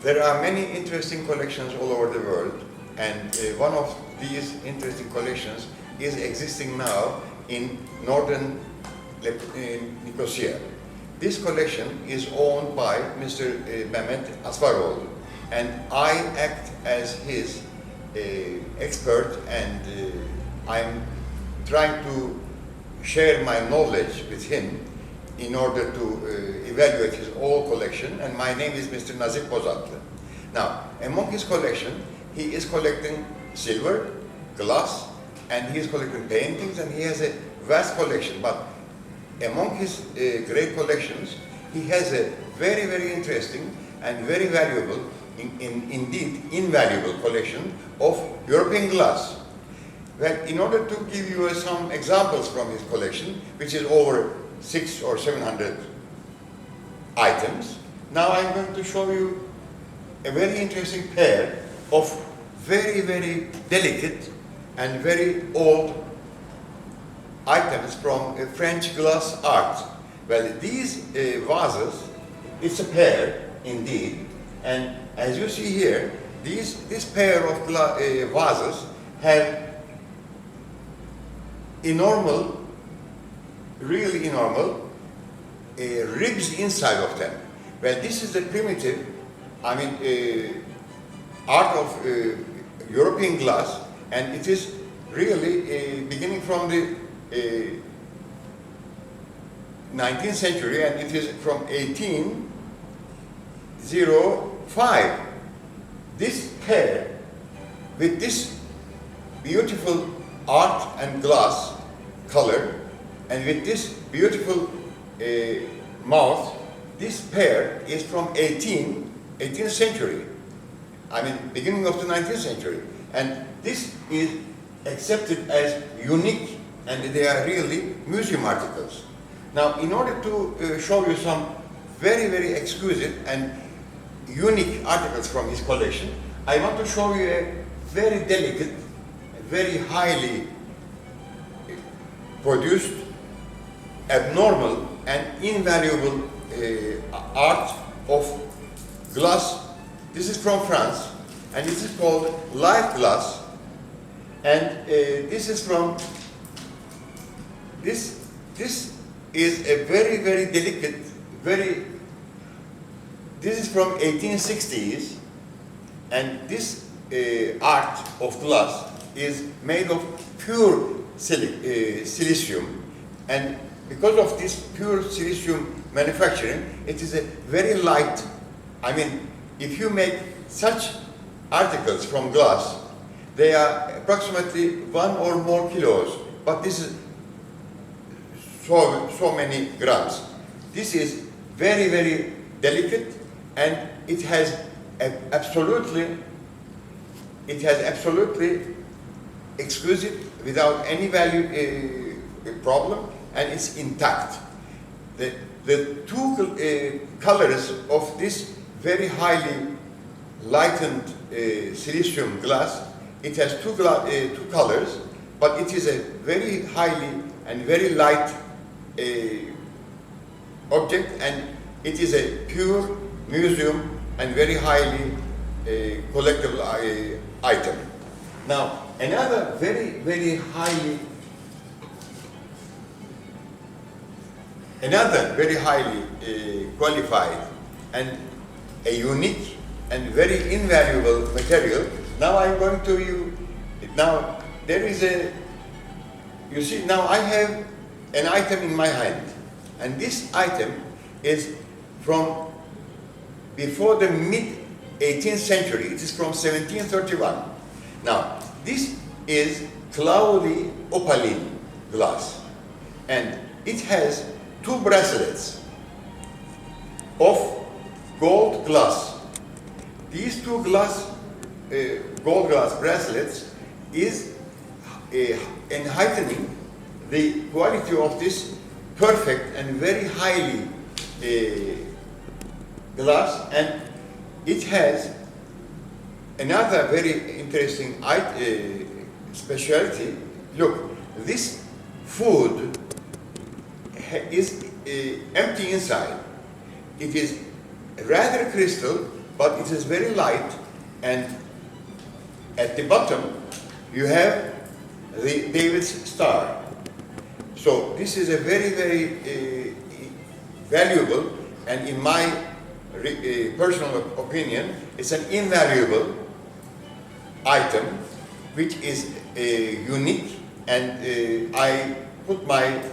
There are many interesting collections all over the world, and one of these interesting collections is existing now in northern Nicosia. This collection is owned by Mr. Mehmet Asvaroglu, and I act as his expert, and I'm trying to share my knowledge with him in order to evaluate his whole collection, and my name is Mr. Nazik Bozatlı. Now, among his collection, he is collecting silver, glass, and he is collecting paintings, and he has a vast collection. But among his great collections, he has a very, very interesting and very valuable, indeed invaluable collection of European glass. Well, in order to give you some examples from his collection, which is over 600 or 700 items, now I'm going to show you a very interesting pair of very, very delicate and very old items from French glass art. Well, these vases, it's a pair indeed, and as you see here, this pair of vases have really enormous ribs inside of them. Well, this is the primitive, art of European glass, and it is really beginning from the 19th century, and it is from 1805. This pair with this beautiful art and glass color, and with this beautiful mouth, this pair is from 18th century. Beginning of the 19th century. And this is accepted as unique, and they are really museum articles. Now, in order to show you some very, very exquisite and unique articles from his collection, I want to show you a very delicate, very highly produced, abnormal and invaluable art of glass. This is from France, and this is called light glass, and this is from this is a very, very delicate, this is from 1860s, and this art of glass is made of pure silicium, and because of this pure silicium manufacturing, it is a very light. If you make such articles from glass, they are approximately 1 or more kilos, but this is so many grams. This is very, very delicate, and it has absolutely exquisite, without any value problem, and it's intact. The two colors of this very highly lightened silicium glass, it has two colors, but it is a very highly and very light object, and it is a pure museum and very highly collectible item. Now, another very, very highly qualified and a unique and very invaluable material. Now I'm going to you. Now there is you see, now I have an item in my hand, and this item is from before the mid-18th century. It is from 1731. Now, this is cloudy opaline glass, and it has two bracelets of gold glass. These two gold glass bracelets is heightening the quality of this perfect and very highly glass, and it has another very interesting specialty. Look, this food is empty inside. It is rather crystal, but it is very light, and at the bottom you have the David's star. So this is a very, very valuable, and in my personal opinion, it's an invaluable item which is unique, and I put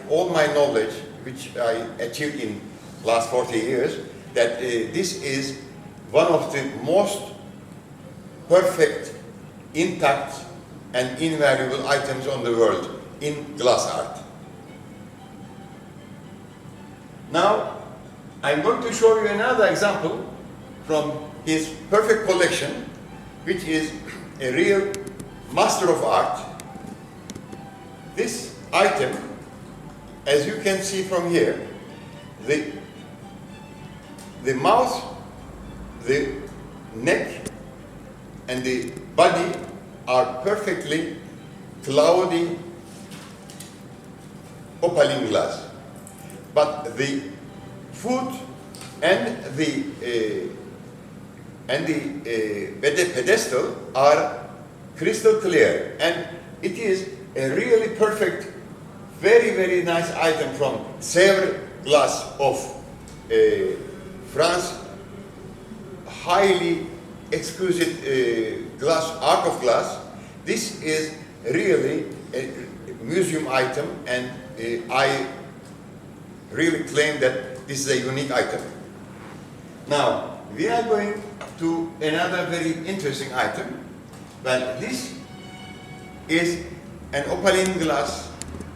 all my knowledge which I achieved in last 40 years that this is one of the most perfect, intact and invaluable items on the world in glass art. Now I'm going to show you another example from his perfect collection, which is a real master of art. This item, as you can see from here, the mouth, the neck, and the body are perfectly cloudy opaline glass. But the foot and the pedestal are crystal clear, and it is a really perfect, very, very nice item from Sèvres glass of France, highly exquisite glass, art of glass. This is really a museum item, and I really claim that this is a unique item. Now, we are going to another very interesting item. Well, this is an opaline glass,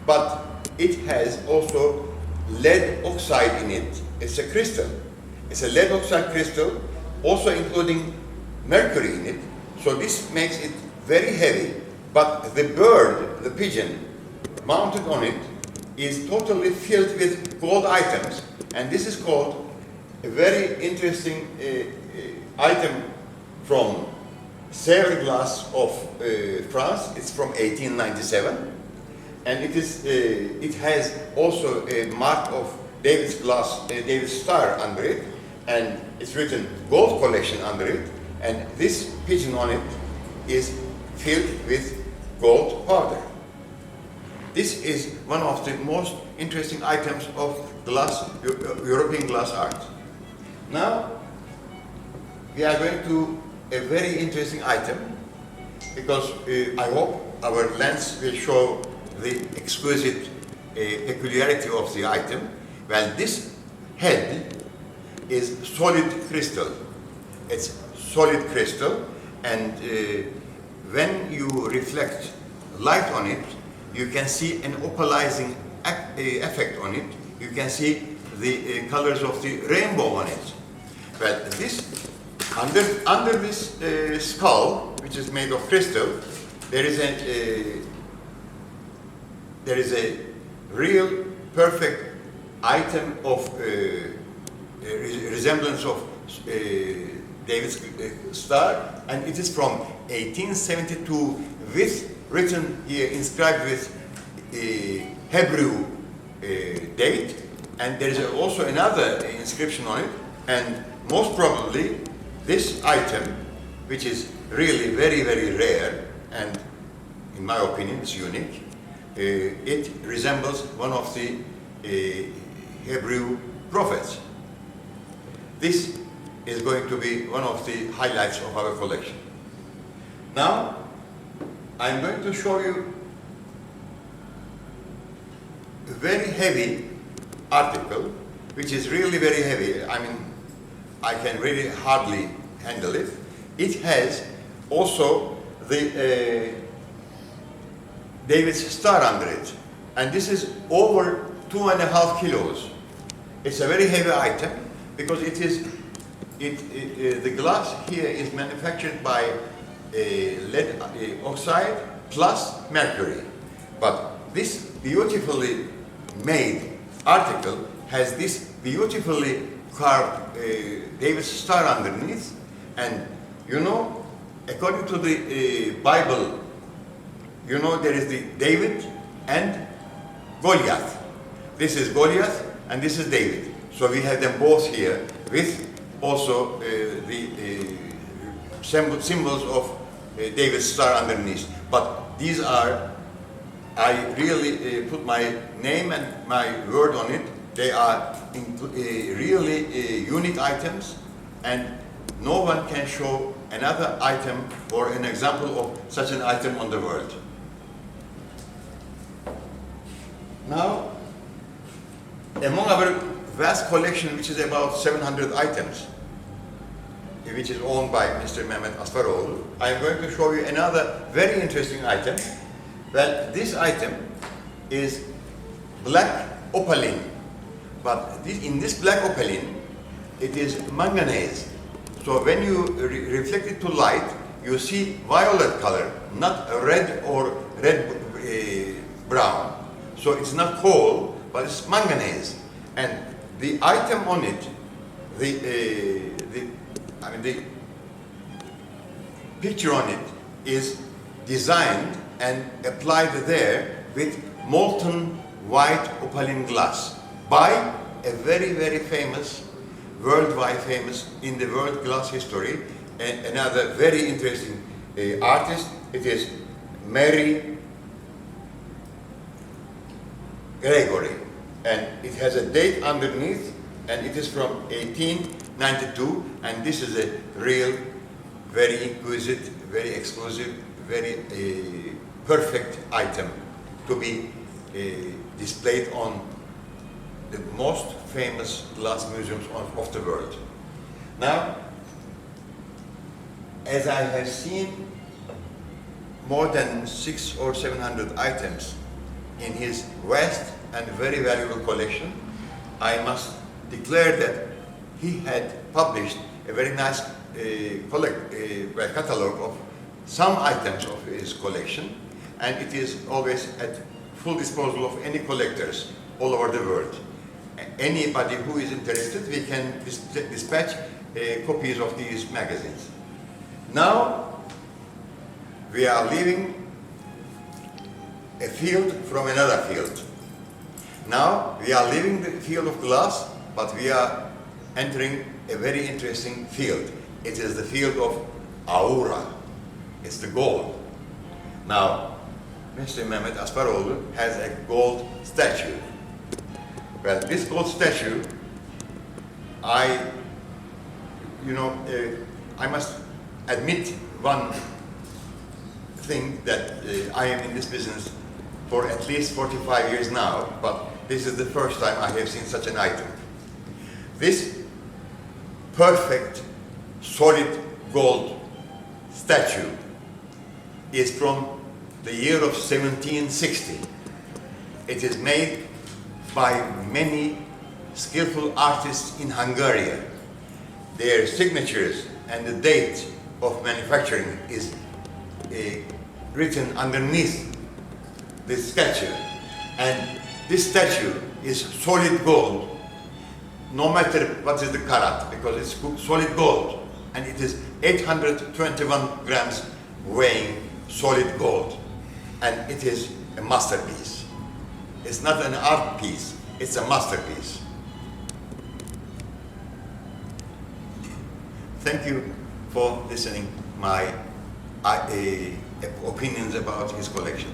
but it has also lead oxide in it. It's a crystal. It's a lead oxide crystal, also including mercury in it. So this makes it very heavy, but the bird, the pigeon, mounted on it is totally filled with gold items, and this is called a very interesting item from Sèvres glass of France. It's from 1897, and it has also a mark of David's glass, David's star under it, and it's written gold collection under it, and this pigeon on it is filled with gold powder. This is one of the most interesting items of glass, European glass art. Now, we are going to a very interesting item, because I hope our lens will show the exquisite peculiarity of the item. Well, this head is solid crystal. It's solid crystal, and when you reflect light on it, you can see an opalizing effect on it. You can see the colors of the rainbow on it. But this, under this skull, which is made of crystal, there is a real perfect item of resemblance of David's star, and it is from 1872, with written here, inscribed with Hebrew date, and there is also another inscription on it, and most probably this item, which is really very, very rare, and in my opinion it's unique, it resembles one of the Hebrew prophets. This is going to be one of the highlights of our collection. Now, I'm going to show you a very heavy article, which is really very heavy. I mean, I can really hardly handle it. It has also the David's star under it, and this is over 2.5 kilos. It's a very heavy item because the glass here is manufactured by lead oxide plus mercury. But this beautifully made article has this beautifully carved David's star underneath, and you know, according to the Bible, you know, there is the David and Goliath. This is Goliath and this is David. So we have them both here with also the symbols of David's star underneath. But these are, I really put my name and my word on it. They are really unique items, and no one can show another item or an example of such an item on the world. Now, among our vast collection, which is about 700 items, which is owned by Mr. Mehmet Asvaroglu, I am going to show you another very interesting item. Well, this item is black opaline, but in this black opaline, it is manganese. So when you reflect it to light, you see violet color, not red or red brown. So it's not coal, but it's manganese. And the item on it, the picture on it is designed and applied there with molten white opaline glass by a very, very famous, worldwide famous in the world glass history, and another very interesting artist. It is Mary Gregory, and it has a date underneath, and it is from 1892, and this is a real, very exquisite, very exclusive, very perfect item to be displayed on the most famous glass museums of the world. Now, as I have seen more than 600 or 700 items in his vast and very valuable collection, I must declare that he had published a very nice catalog of some items of his collection, and it is always at full disposal of any collectors all over the world. Anybody who is interested, we can dispatch copies of these magazines. Now, we are leaving a field from another field. Now, we are leaving the field of glass, but we are entering a very interesting field. It is the field of aura. It's the gold. Now, Mr. Mehmet Asvaroglu has a gold statue. Well, this gold statue, I must admit one thing, that I am in this business for at least 45 years now, but this is the first time I have seen such an item. This perfect, solid gold statue is from the year of 1760. It is made by many skillful artists in Hungary. Their signatures and the date of manufacturing is written underneath this statue. And this statue is solid gold, no matter what is the carat, because it's solid gold. And it is 821 grams weighing solid gold. And it is a masterpiece. It's not an art piece, it's a masterpiece. Thank you for listening my opinions about his collection.